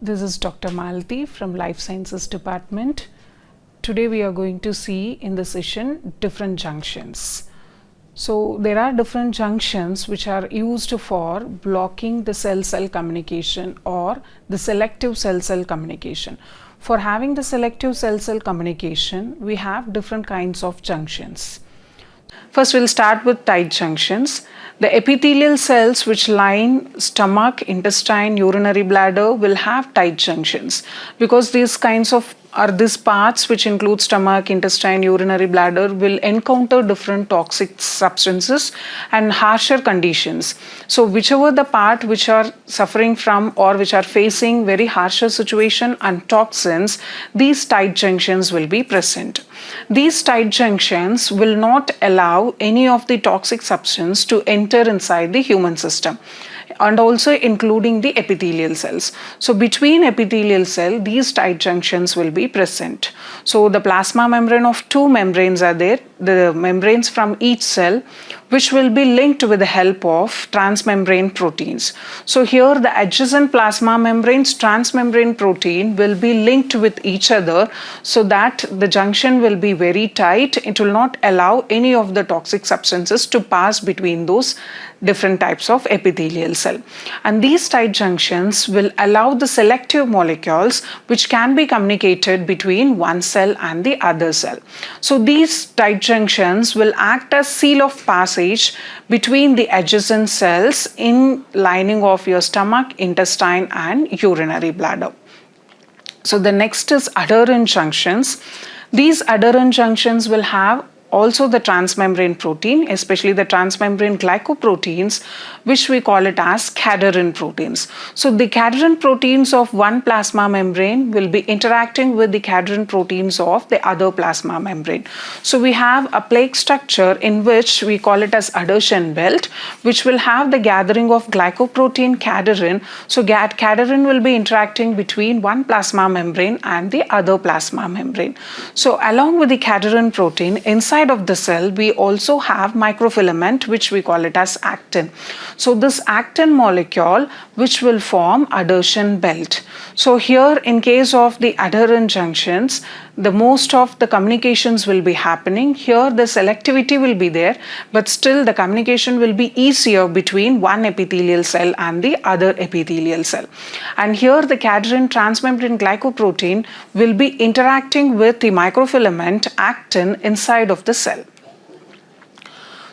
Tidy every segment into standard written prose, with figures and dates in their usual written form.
This is Dr. Malti from Life Sciences Department. Today we are going to see in the session different junctions. So there are different junctions which are used for blocking the cell-cell communication or the selective cell-cell communication. For having the selective cell-cell communication, we have different kinds of junctions. First, we'll start with tight junctions. The epithelial cells which line stomach, intestine, urinary bladder will have tight junctions because these parts which include stomach, intestine, urinary bladder will encounter different toxic substances and harsher conditions. So whichever the part which are suffering from or which are facing very harsher situation and toxins, these tight junctions will be present. These tight junctions will not allow any of the toxic substance to enter inside the human system, and also including the epithelial cells. So between epithelial cell, these tight junctions will be present. So the plasma membrane of two membranes are there, the membranes from each cell, which will be linked with the help of transmembrane proteins. So here the adjacent plasma membranes, transmembrane protein will be linked with each other so that the junction will be very tight. It will not allow any of the toxic substances to pass between those different types of epithelial cell. And these tight junctions will allow the selective molecules which can be communicated between one cell and the other cell. So these tight junctions will act as seal of passage between the adjacent cells in lining of your stomach, intestine and urinary bladder. So the next is adherent junctions. These adherent junctions will have also the transmembrane protein, especially the transmembrane glycoproteins, which we call it as cadherin proteins. So the cadherin proteins of one plasma membrane will be interacting with the cadherin proteins of the other plasma membrane. So we have a plaque structure in which we call it as adhesion belt, which will have the gathering of glycoprotein cadherin. So cadherin will be interacting between one plasma membrane and the other plasma membrane. So along with the cadherin protein, inside of the cell, we also have microfilament, which we call it as actin. So this actin molecule, which will form adhesion belt. So here, in case of the adherent junctions, the most of the communications will be happening. Here the selectivity will be there, but still the communication will be easier between one epithelial cell and the other epithelial cell. And here the cadherin transmembrane glycoprotein will be interacting with the microfilament actin inside of the cell.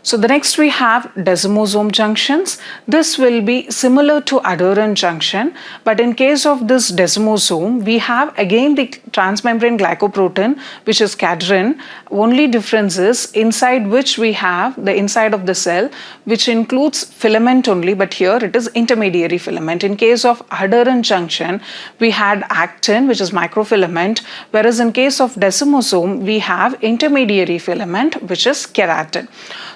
So the next we have desmosome junctions. This will be similar to adherent junction, but in case of this desmosome, we have again the transmembrane glycoprotein, which is cadherin. Only difference is inside which we have the inside of the cell, which includes filament only, but here it is intermediary filament. In case of adherent junction, we had actin, which is microfilament, whereas in case of desmosome, we have intermediary filament, which is keratin.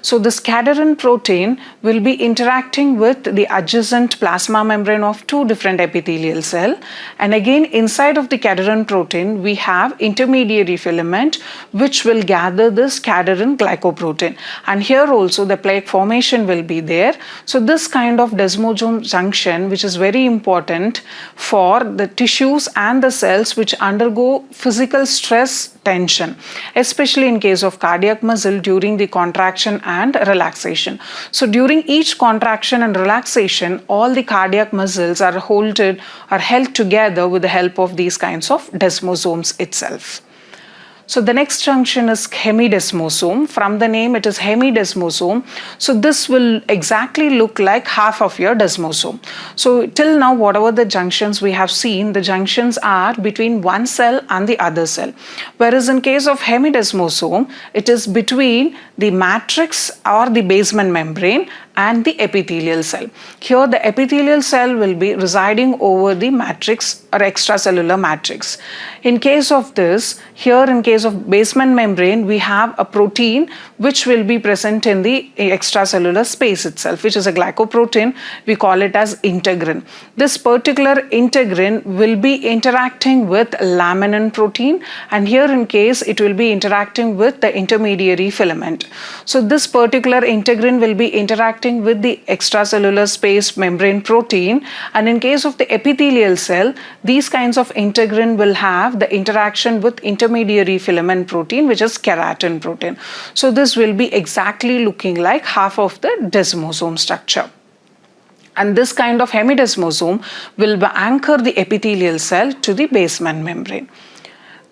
So this cadherin protein will be interacting with the adjacent plasma membrane of two different epithelial cells. And again, inside of the cadherin protein, we have intermediary filament, which will gather this cadherin glycoprotein. And here also the plaque formation will be there. So this kind of desmosome junction, which is very important for the tissues and the cells which undergo physical stress, tension, especially in case of cardiac muscle during the contraction and relaxation. So during each contraction and relaxation, all the cardiac muscles are held together with the help of these kinds of desmosomes itself. So the next junction is hemidesmosome. From the name, it is hemidesmosome. So this will exactly look like half of your desmosome. So till now, whatever the junctions we have seen, the junctions are between one cell and the other cell. Whereas in case of hemidesmosome, it is between the matrix or the basement membrane and the epithelial cell. Here the epithelial cell will be residing over the matrix or extracellular matrix. In case of this, here in case of basement membrane, we have a protein which will be present in the extracellular space itself, which is a glycoprotein. We call it as integrin. This particular integrin will be interacting with laminin protein, and here in case it will be interacting with the intermediary filament. So this particular integrin will be interacting interacting with the extracellular space membrane protein, and in case of the epithelial cell, these kinds of integrin will have the interaction with intermediary filament protein, which is keratin protein. So this will be exactly looking like half of the desmosome structure. And this kind of hemidesmosome will anchor the epithelial cell to the basement membrane.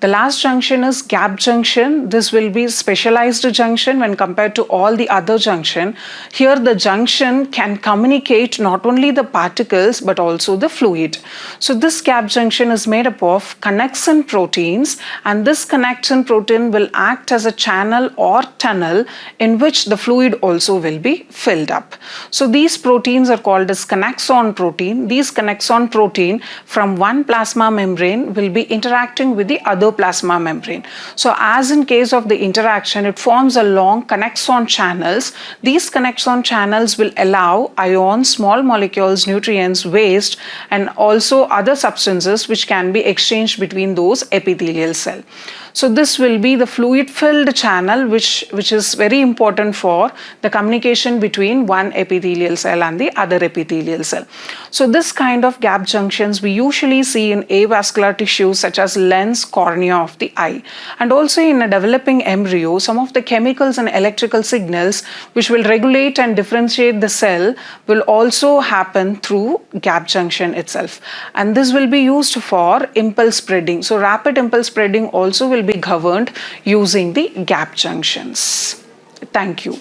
The last junction is gap junction. This will be specialized junction when compared to all the other junction. Here the junction can communicate not only the particles but also the fluid. So this gap junction is made up of connexin proteins, and this connexin protein will act as a channel or tunnel in which the fluid also will be filled up. So these proteins are called as connexon protein. These connexon protein from one plasma membrane will be interacting with the other plasma membrane. So as in case of the interaction, it forms a long connexon channels. These connexon channels will allow ions, small molecules, nutrients, waste, and also other substances which can be exchanged between those epithelial cells. So this will be the fluid filled channel which is very important for the communication between one epithelial cell and the other epithelial cell. So this kind of gap junctions we usually see in avascular tissues such as lens, cornea of the eye. And also in a developing embryo, some of the chemicals and electrical signals which will regulate and differentiate the cell will also happen through gap junction itself. And this will be used for impulse spreading. So rapid impulse spreading also will be governed using the gap junctions. Thank you.